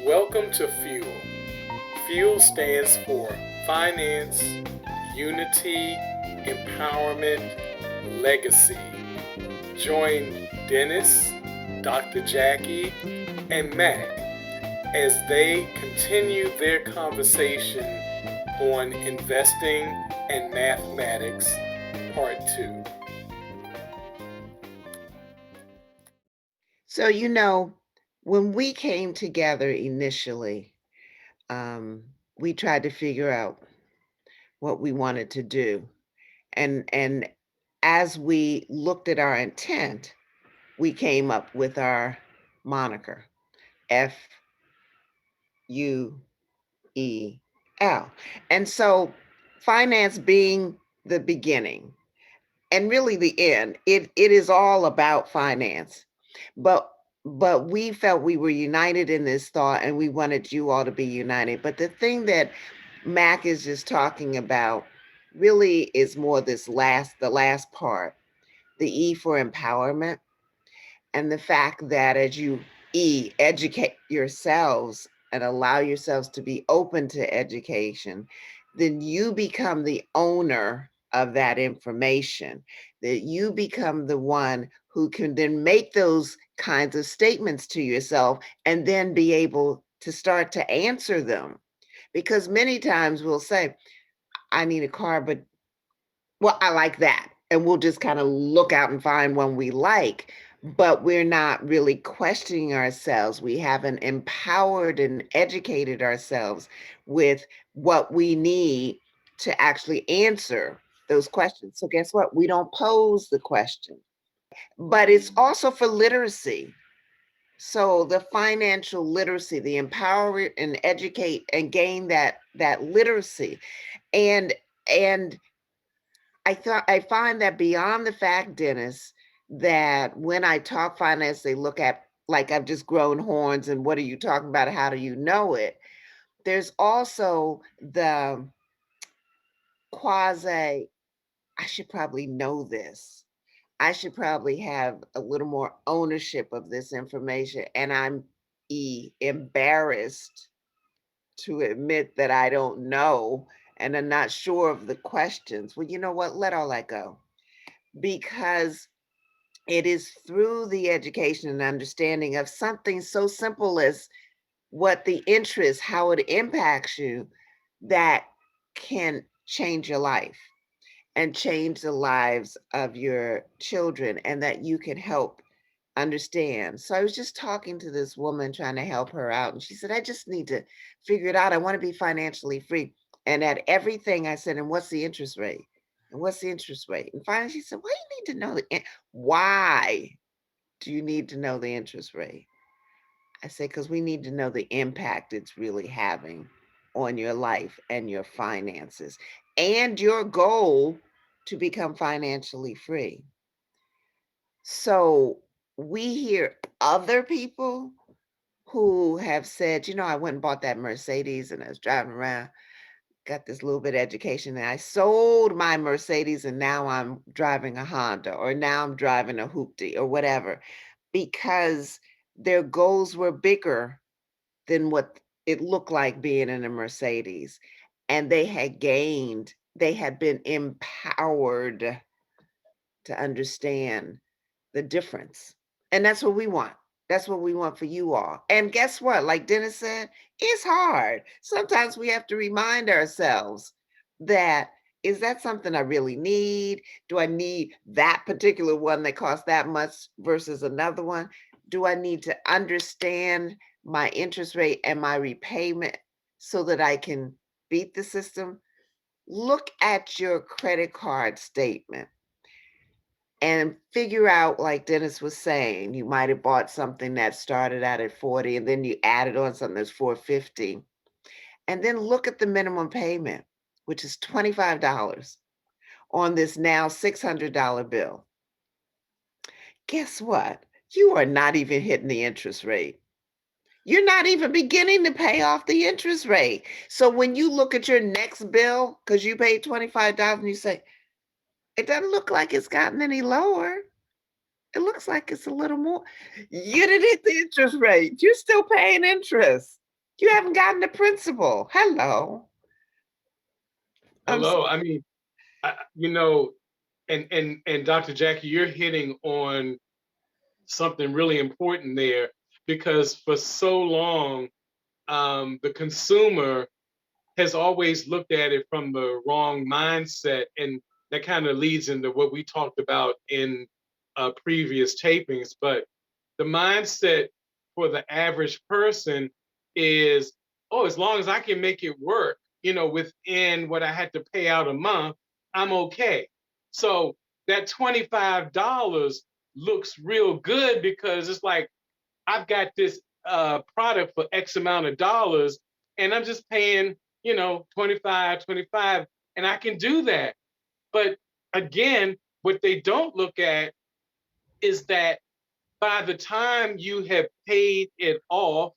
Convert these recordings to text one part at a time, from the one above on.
Welcome to Fuel. Fuel stands for Finance, Unity, Empowerment, Legacy. Join Dennis, Dr. Jackie, and Mac as they continue their conversation on investing and mathematics, part 2. So, when we came together initially, we tried to figure out what we wanted to do. And as we looked at our intent, we came up with our moniker, FUEL. And so finance being the beginning and really the end, it is all about finance. But but we felt we were united in this thought and we wanted you all to be united. But the thing that Mac is just talking about really is more the last part, the E for empowerment, and the fact that as you educate yourselves and allow yourselves to be open to education, then you become the owner of that information, that you become the one who can then make those kinds of statements to yourself and then be able to start to answer them. Because many times we'll say, I need a car, but well, I like that. And we'll just kind of look out and find one we like, but we're not really questioning ourselves. We haven't empowered and educated ourselves with what we need to actually answer those questions. So, guess what? We don't pose the question, but it's also for literacy. So the financial literacy, the empower and educate and gain that literacy. And I find that beyond the fact, Dennis, that when I talk finance, they look at like I've just grown horns and what are you talking about? How do you know it? There's also the quasi, I should probably know this. I should probably have a little more ownership of this information. And I'm embarrassed to admit that I don't know and I'm not sure of the questions. Well, you know what? Let all that go because it is through the education and understanding of something so simple as what the interest, how it impacts you, that can change your life and change the lives of your children, and that you can help understand. So I was just talking to this woman trying to help her out, and she said, I just need to figure it out. I want to be financially free. And at everything I said, and what's the interest rate? And what's the interest rate? And finally she said, why do you need to know why do you need to know the interest rate? I said, because we need to know the impact it's really having on your life and your finances and your goal to become financially free. So we hear other people who have said, I went and bought that Mercedes and I was driving around, got this little bit of education, and I sold my Mercedes and now I'm driving a Honda or now I'm driving a Hoopty or whatever because their goals were bigger than what it looked like being in a Mercedes. And they had been empowered to understand the difference. And that's what we want. That's what we want for you all. And guess what? Like Dennis said, it's hard. Sometimes we have to remind ourselves that is that something I really need? Do I need that particular one that costs that much versus another one? Do I need to understand my interest rate and my repayment so that I can beat the system? Look at your credit card statement and figure out, like Dennis was saying, you might have bought something that started out at 40 and then you added on something that's 450. And then look at the minimum payment, which is $25 on this now $600 bill. Guess what? You are not even hitting the interest rate. You're not even beginning to pay off the interest rate. So when you look at your next bill, because you paid $25 and you say, it doesn't look like it's gotten any lower. It looks like it's a little more. You didn't hit the interest rate. You're still paying interest. You haven't gotten the principle. Hello. I'm Hello. I mean, you know, and Dr. Jackie, you're hitting on something really important there because for so long, the consumer has always looked at it from the wrong mindset, and that kind of leads into what we talked about in previous tapings. But the mindset for the average person is, oh, as long as I can make it work, within what I had to pay out a month, I'm okay. So that $25 looks real good because it's like I've got this product for X amount of dollars and I'm just paying, 25, 25, and I can do that. But again, what they don't look at is that by the time you have paid it off,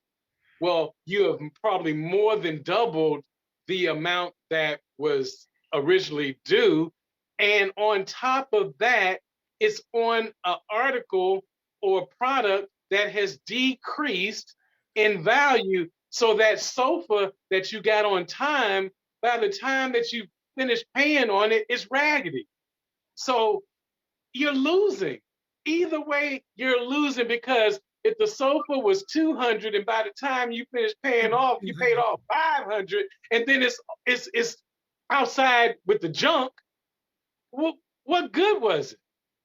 well, you have probably more than doubled the amount that was originally due. And on top of that, it's on an article or product that has decreased in value. So that sofa that you got on time, by the time that you finish paying on it, it's raggedy. So you're losing. Either way, you're losing because if the sofa was 200 and by the time you finish paying off, you paid off 500 and then it's outside with the junk, what good was it?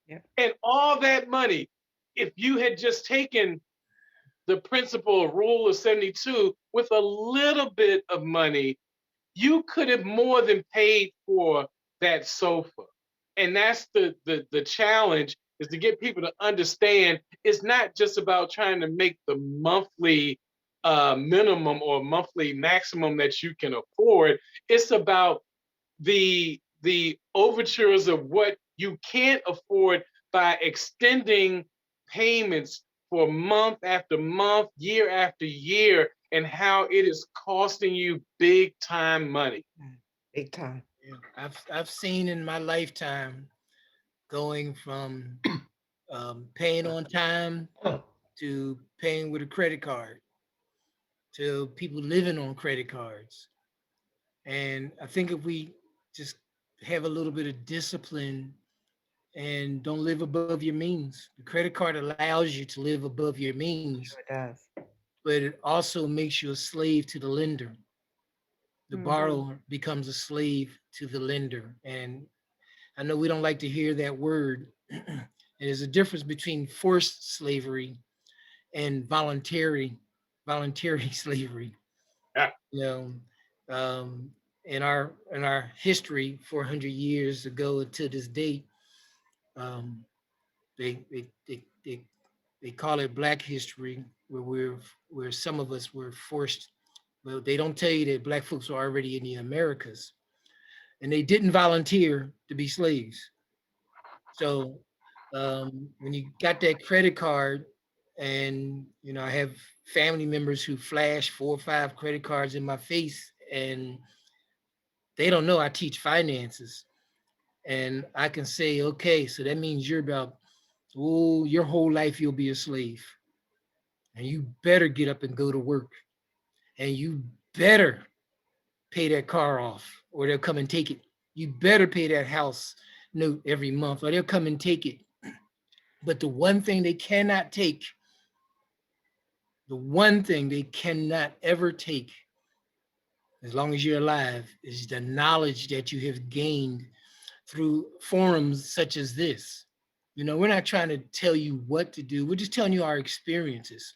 yeah. And all that money, if you had just taken the principle of rule of 72 with a little bit of money, you could have more than paid for that sofa. And that's the challenge, is to get people to understand it's not just about trying to make the monthly minimum or monthly maximum that you can afford. It's about the overtures of what you can't afford by extending payments for month after month, year after year, and how it is costing you big time money. Big time. Yeah, I've seen in my lifetime going from paying on time to paying with a credit card to people living on credit cards. And I think if we just have a little bit of discipline and don't live above your means, the credit card allows you to live above your means, Sure does. but it also makes you a slave to the lender. The Mhm. borrower becomes a slave to the lender. And I know we don't like to hear that word. There's a difference between forced slavery and voluntary slavery. Yeah. You know, in our history, 400 years ago to this date, um, they, they they they they call it Black history, where some of us were forced. Well, they don't tell you that Black folks were already in the Americas, and they didn't volunteer to be slaves. So when you got that credit card, and I have family members who flash 4 or 5 credit cards in my face, and they don't know I teach finances, and I can say, okay, so that means you're about, oh, your whole life you'll be a slave, and you better get up and go to work, and you better pay that car off, or they'll come and take it. You better pay that house note every month, or they'll come and take it. But the one thing they cannot ever take, as long as you're alive, is the knowledge that you have gained through forums such as this. We're not trying to tell you what to do. We're just telling you our experiences.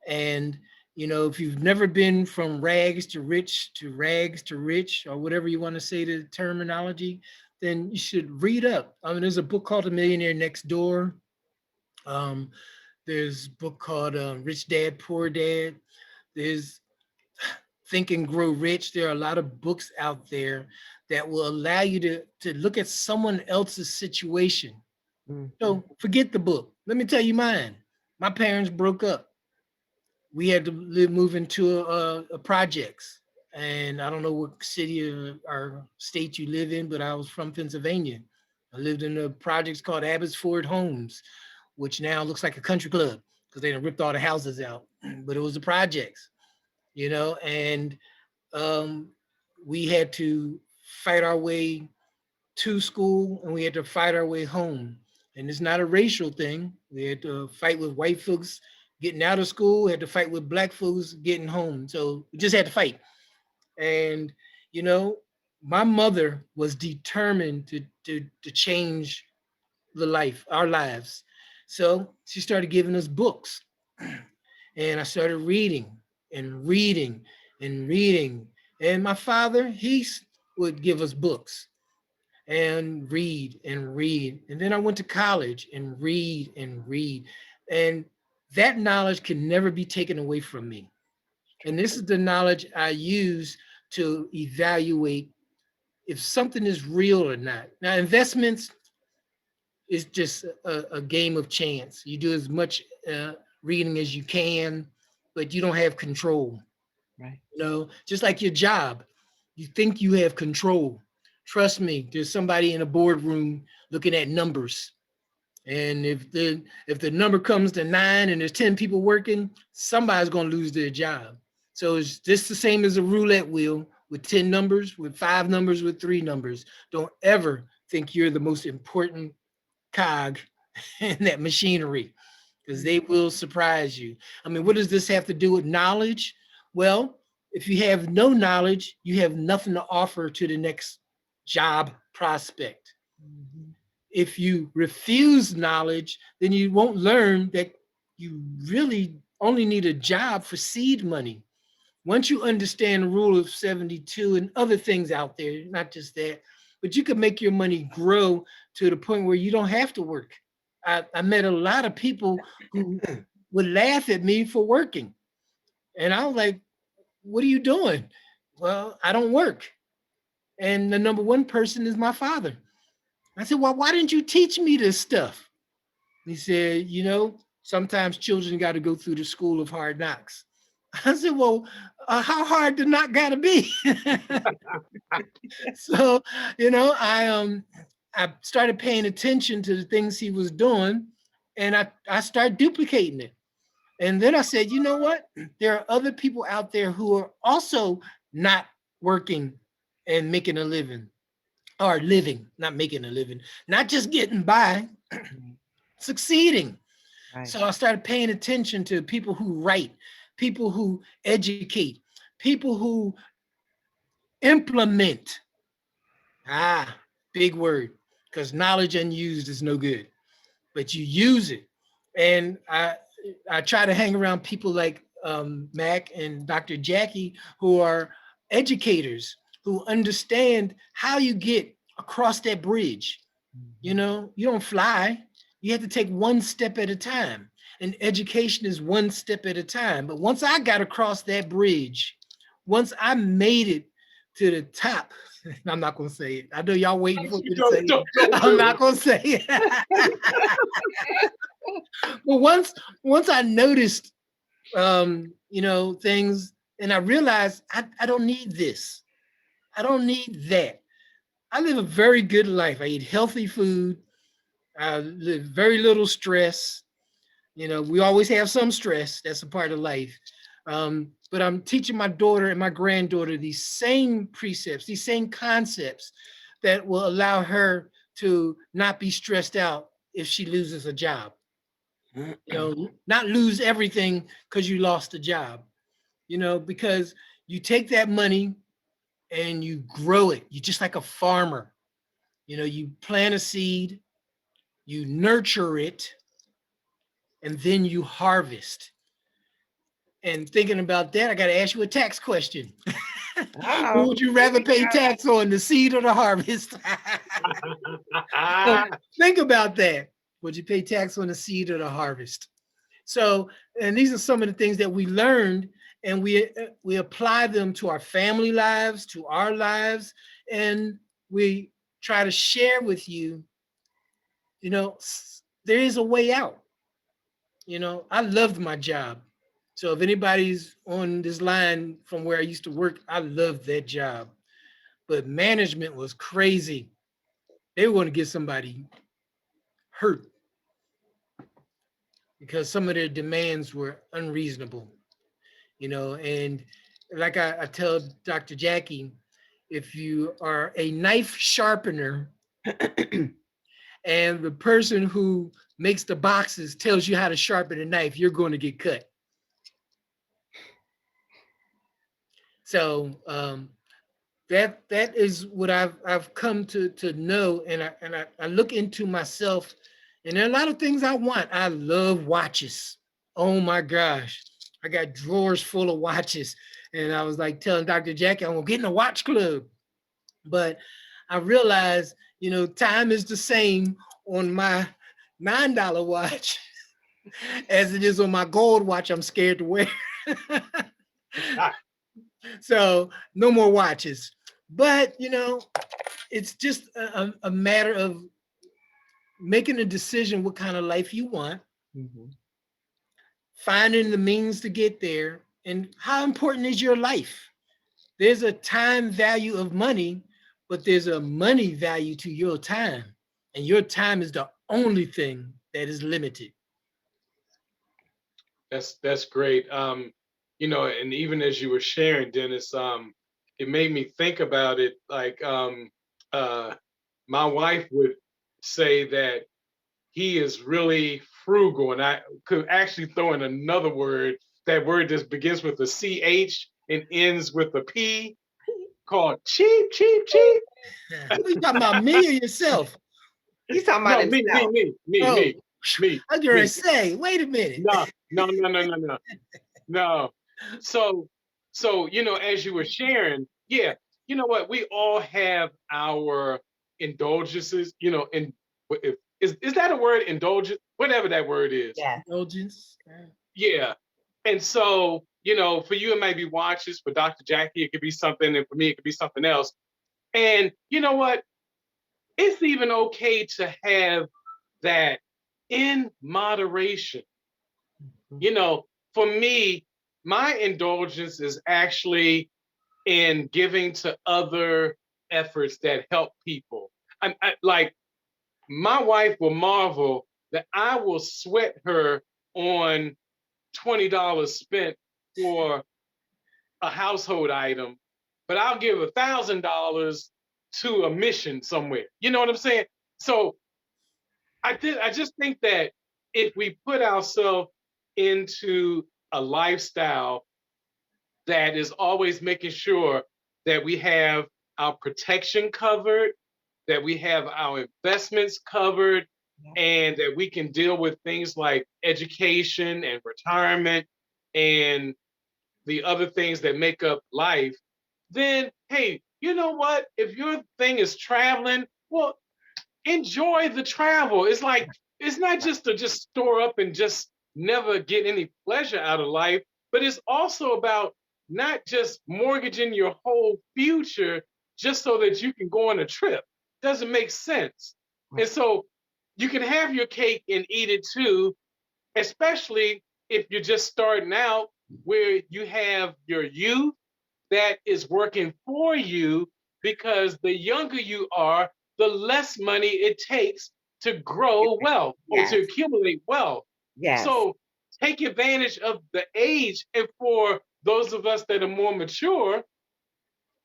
And, if you've never been from rags to rich to rags to rich, or whatever you want to say the terminology, then you should read up. I mean, there's a book called The Millionaire Next Door. Um, there's a book called Rich Dad, Poor Dad. There's Think and Grow Rich. There are a lot of books out there that will allow you to look at someone else's situation. Mhm. So forget the book. Let me tell you mine. My parents broke up. We had to move into a projects. And I don't know what city or state you live in, but I was from Pennsylvania. I lived in a projects called Abbotsford Homes, which now looks like a country club because they done ripped all the houses out. But it was the projects. and um, we had to fight our way to school and we had to fight our way home. And it's not a racial thing. We had to fight with white folks getting out of school, had to fight with black folks getting home. So we just had to fight. And, you know, my mother was determined to change our lives. So she started giving us books. And I started reading and reading and reading. And my father, would give us books and read and read. And then I went to college and read and read. And that knowledge can never be taken away from me. And this is the knowledge I use to evaluate if something is real or not. Now, investments is just a game of chance. You do as much reading as you can, but you don't have control. Right. Just like your job, you think you have control. Trust me, there's somebody in a boardroom looking at numbers. And if the number comes to 9 and there's 10 people working, somebody's going to lose their job. So it's just the same as a roulette wheel with 10 numbers, with 5 numbers, with 3 numbers. Don't ever think you're the most important cog in that machinery, because they will surprise you. I mean, what does this have to do with knowledge? Well, if you have no knowledge, you have nothing to offer to the next job prospect. Mhm. If you refuse knowledge, then you won't learn that you really only need a job for seed money. Once you understand the rule of 72 and other things out there, not just that, but you can make your money grow to the point where you don't have to work. I met a lot of people who would laugh at me for working. And I was like, what are you doing? Well, I don't work. And the number one person is my father. I said, well, why didn't you teach me this stuff? He said, sometimes children got to go through the school of hard knocks. I said, well, how hard the knock got to be? So, I started paying attention to the things he was doing, and I started duplicating it. And then I said, you know what? There are other people out there who are also not working and making a living, or living, not making a living, not just getting by, Right. succeeding. Right. So I started paying attention to people who write, people who educate, people who implement. Ah, big word, because knowledge unused is no good, but you use it. And I try to hang around people like Mac and Dr. Jackie, who are educators, who understand how you get across that bridge. Mhm. You don't fly. You have to take one step at a time. And education is one step at a time. But once I got across that bridge, once I made it to the top, I'm not gonna say it. I know y'all waiting for me to say Don't it. don't I'm do not gonna say it. But once I noticed things, and I realized I don't need this. I don't need that. I live a very good life. I eat healthy food. I live very little stress. We always have some stress. That's a part of life. But I'm teaching my daughter and my granddaughter these same precepts, these same concepts that will allow her to not be stressed out if she loses a job. Not lose everything because you lost a job. Because you take that money and you grow it. You just like a farmer. You plant a seed, you nurture it, and then you harvest. And thinking about that, I got to ask you a tax question. Who Uh-oh. would you Here rather we pay go. tax on, the seed or the harvest? So think about that. Would you pay tax on the seed or the harvest? So, and these are some of the things that we learned, and we apply them to our family lives, to our lives, and we try to share with you. There is a way out. I loved my job. So if anybody's on this line from where I used to work, I loved that job. But management was crazy. They were going to get somebody hurt because some of their demands were unreasonable, and like I tell Dr. Jackie, if you are a knife sharpener and the person who makes the boxes tells you how to sharpen a knife, you're going to get cut. So that is what I've come to know, and I look into myself, and there are a lot of things I want. I love watches. Oh my gosh, I got drawers full of watches, and I was like telling Dr. Jackie, I'm gonna get in a watch club, but I realized, time is the same on my $9 watch as it is on my gold watch. I'm scared to wear. Ah, So no more watches. But it's just a matter of making a decision what kind of life you want, Mhm. finding the means to get there, and how important is your life. There's a time value of money, but there's a money value to your time. And your time is the only thing that is limited. that's great. And even as you were sharing, Dennis, it made me think about it. Like, uh, my wife would say that he is really frugal, and I could actually throw in another word. That word just begins with a CH and ends with a P, called cheap, cheap, cheap. What are you talking about, me or yourself? He's talking about No, me, me, himself. me, me, Oh, me, me, I was gonna me. say, wait a minute. No, no, no, no, no, no, no. So, as you were sharing, yeah, you know what? We all have our indulgences. And is that a word? Indulgence, whatever that word is. Yes. Indulgence. Yeah. And so, for you, it might be watches. For Dr. Jackie, it could be something. And for me, it could be something else. And you know what? It's even okay to have that in moderation. Mhm. You know, for me, my indulgence is actually in giving to other efforts that help people. Like, my wife will marvel that I will sweat her on $20 spent for a household item, but I'll give $1,000 to a mission somewhere. You know what I'm saying? So I just think that if we put ourselves into a lifestyle that is always making sure that we have our protection covered, that we have our investments covered, Yeah. and that we can deal with things like education and retirement and the other things that make up life, then hey, you know what? If your thing is traveling, well, enjoy the travel. It's like, it's not Right. just to just store up and just never get any pleasure out of life, but it's also about not just mortgaging your whole future just so that you can go on a trip. Doesn't make sense. And Right. so you can have your cake and eat it too, especially if you're just starting out, where you have your youth that is working for you, because the younger you are, the less money it takes to grow wealth or to Yes. accumulate wealth. Yes. So take advantage of the age. And for those of us that are more mature,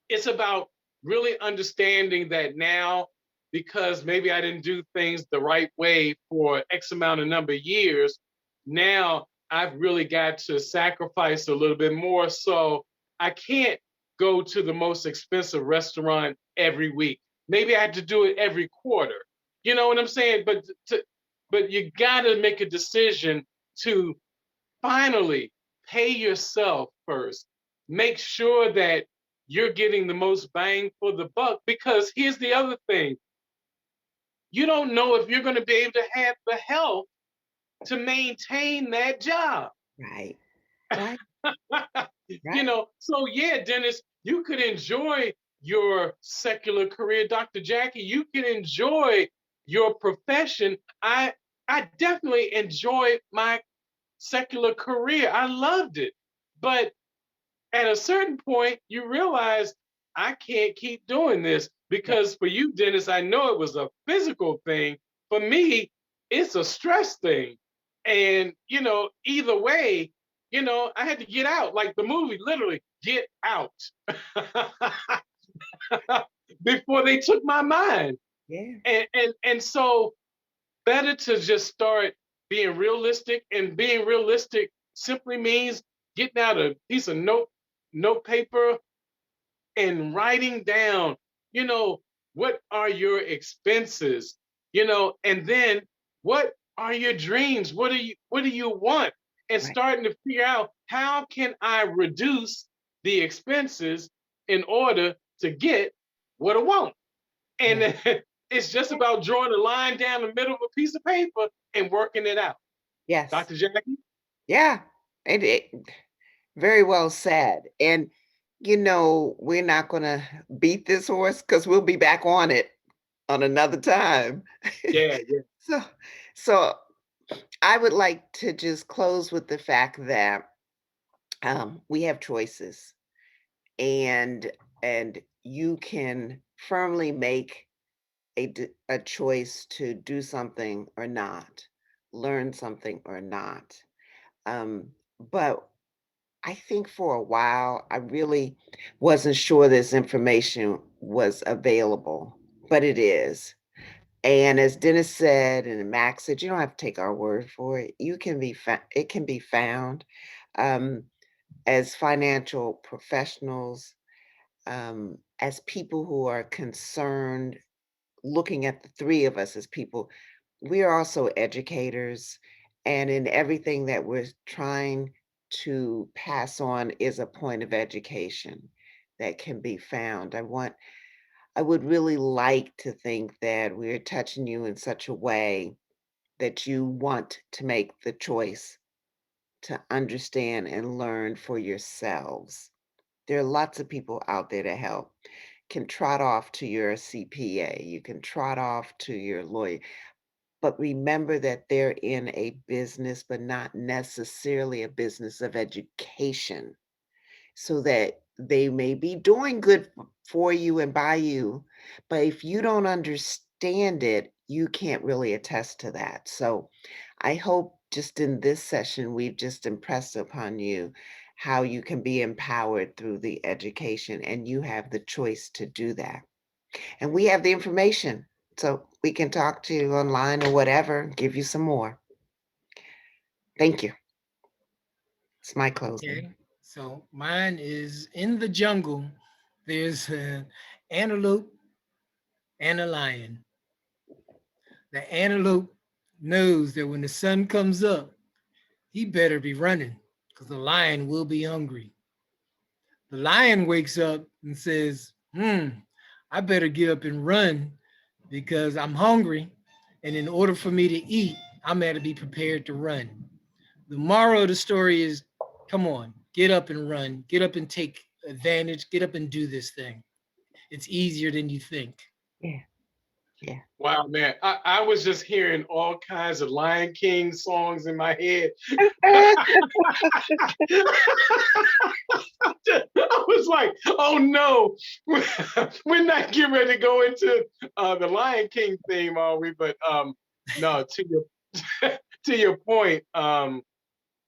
it's about really understanding that now, because maybe I didn't do things the right way for X amount of number of years, now I've really got to sacrifice a little bit more. So I can't go to the most expensive restaurant every week. Maybe I have to do it every quarter. You know what I'm saying? But you got to make a decision to finally pay yourself first. Make sure that you're getting the most bang for the buck, because here's the other thing: you don't know if you're going to be able to have the health to maintain that job. Right. Right. Right. So yeah, Dennis, you could enjoy your secular career. Dr. Jackie, you can enjoy your profession. I definitely enjoyed my secular career. I loved it. But at a certain point, you realize I can't keep doing this, Yeah. because for you, Dennis, I know it was a physical thing. For me, it's a stress thing. And, either way, I had to get out, like the movie, literally get out before they took my mind. Yeah. And so better to just start being realistic, and being realistic simply means getting out a piece of note paper and writing down, you know, what are your expenses, and then what are your dreams? What do you want? And Right. starting to figure out, how can I reduce the expenses in order to get what I want? And Yeah. it's just about drawing a line down the middle of a piece of paper and working it out. Yes. Dr. Jackie? Yeah. It very well said. And we're not gonna beat this horse because we'll be back on it on another time. Yeah, yeah, So so I would like to just close with the fact that we have choices, and you can firmly make a choice to do something or not, learn something or not. But I think for a while, I really wasn't sure this information was available, but it is. And as Dennis said, and Max said, you don't have to take our word for it. It can be found. Um, as financial professionals, as people who are concerned, looking at the three of us as people, we are also educators, and in everything that we're trying to pass on is a point of education that can be found. I would really like to think that we're touching you in such a way that you want to make the choice to understand and learn for yourselves. There are lots of people out there to help. Can trot off to your CPA, you can trot off to your lawyer, but remember that they're in a business, but not necessarily a business of education, so that they may be doing good for you and by you, but if you don't understand it, you can't really attest to that. So I hope just in this session, we've just impressed upon you how you can be empowered through the education, and you have the choice to do that. And we have the information, so we can talk to you online or whatever, give you some more. Thank you. It's my closing. Okay. So mine is in the jungle. There's an antelope and a lion. The antelope knows that when the sun comes up, he better be running because the lion will be hungry. The lion wakes up and says, I better get up and run because I'm hungry. And in order for me to eat, I'm going to be prepared to run. The moral of the story is, come on, get up and run, get up and take advantage, get up and do this thing. It's easier than you think. Yeah, yeah. Wow, man. I was just hearing all kinds of Lion King songs in my head. I was like, oh no, we're not getting ready to go into the Lion King theme, are we? But no, to your to your point,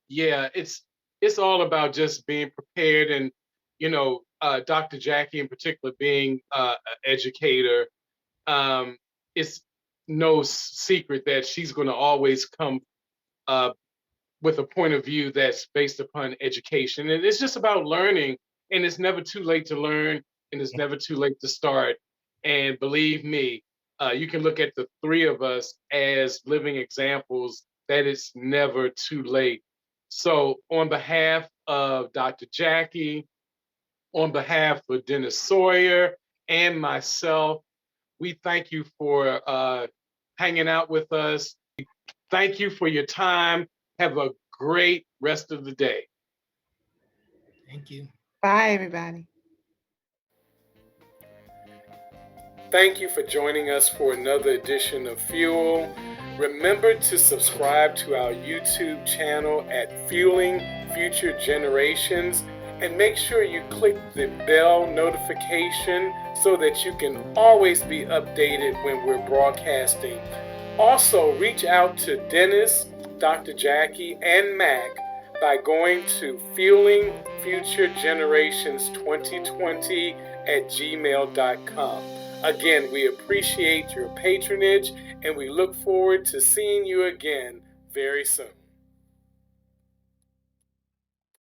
yeah, it's all about just being prepared, and Dr. Jackie in particular being an educator. It's no secret that she's going to always come uh, with a point of view that's based upon education. And it's just about learning. And it's never too late to learn, and it's never too late to start. And believe me, you can look at the three of us as living examples that it's never too late. So, on behalf of Dr. Jackie, on behalf of Dennis Sawyer and myself, we thank you for hanging out with us. Thank you for your time. Have a great rest of the day. Thank you. Bye, everybody. Thank you for joining us for another edition of Fuel. Remember to subscribe to our YouTube channel at Fueling Future Generations, and make sure you click the bell notification so that you can always be updated when we're broadcasting. Also, reach out to Dennis, Dr. Jackie, and Mac by going to fuelingfuturegenerations2020 at gmail.com. Again, we appreciate your patronage and we look forward to seeing you again very soon.